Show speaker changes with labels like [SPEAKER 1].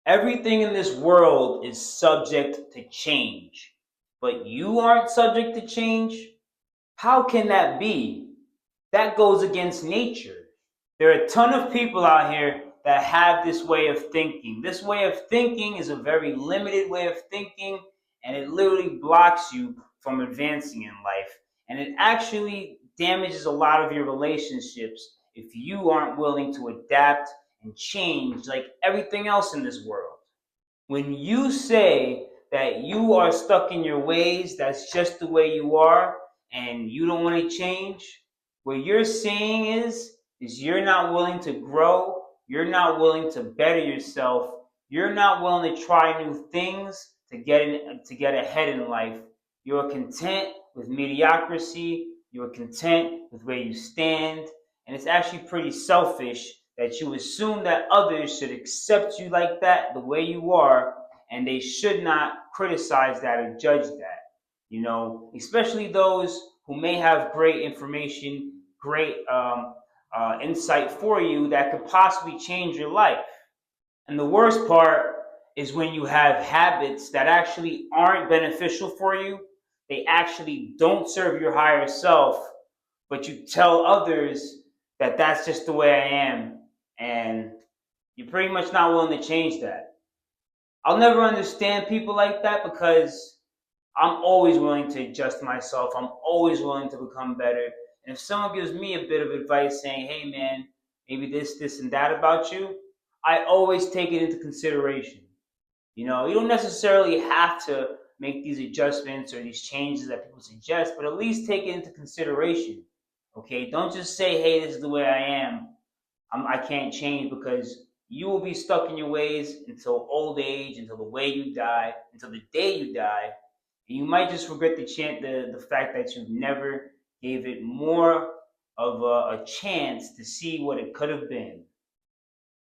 [SPEAKER 1] Everything in this world is subject to change, but you aren't subject to change? How can that be? That goes against nature. There are a ton of people out here that have this way of thinking. This way of thinking is a very limited way of thinking, and it literally blocks you from advancing in life. And it actually damages a lot of your relationships if you aren't willing to adapt and change like everything else in this world. When you say that you are stuck in your ways, that's just the way you are, and you don't want to change, what you're saying is you're not willing to grow, you're not willing to better yourself, you're not willing to try new things to get ahead in life. You're content with mediocrity, you're content with where you stand, and it's actually pretty selfish that you assume that others should accept you like that, the way you are, and they should not criticize that or judge that. Especially those who may have great information, great insight for you that could possibly change your life. And the worst part is when you have habits that actually aren't beneficial for you, they actually don't serve your higher self, but you tell others that that's just the way I am, and you're pretty much not willing to change that. I'll never understand people like that because I'm always willing to adjust myself. I'm always willing to become better. And if someone gives me a bit of advice saying, hey man, maybe this, and that about you, I always take it into consideration. You don't necessarily have to make these adjustments or these changes that people suggest, but at least take it into consideration. Okay, don't just say, "Hey, this is the way I am. I can't change," because you will be stuck in your ways until old age, until the way you die, until the day you die, and you might just regret the fact that you never gave it more of a chance to see what it could have been.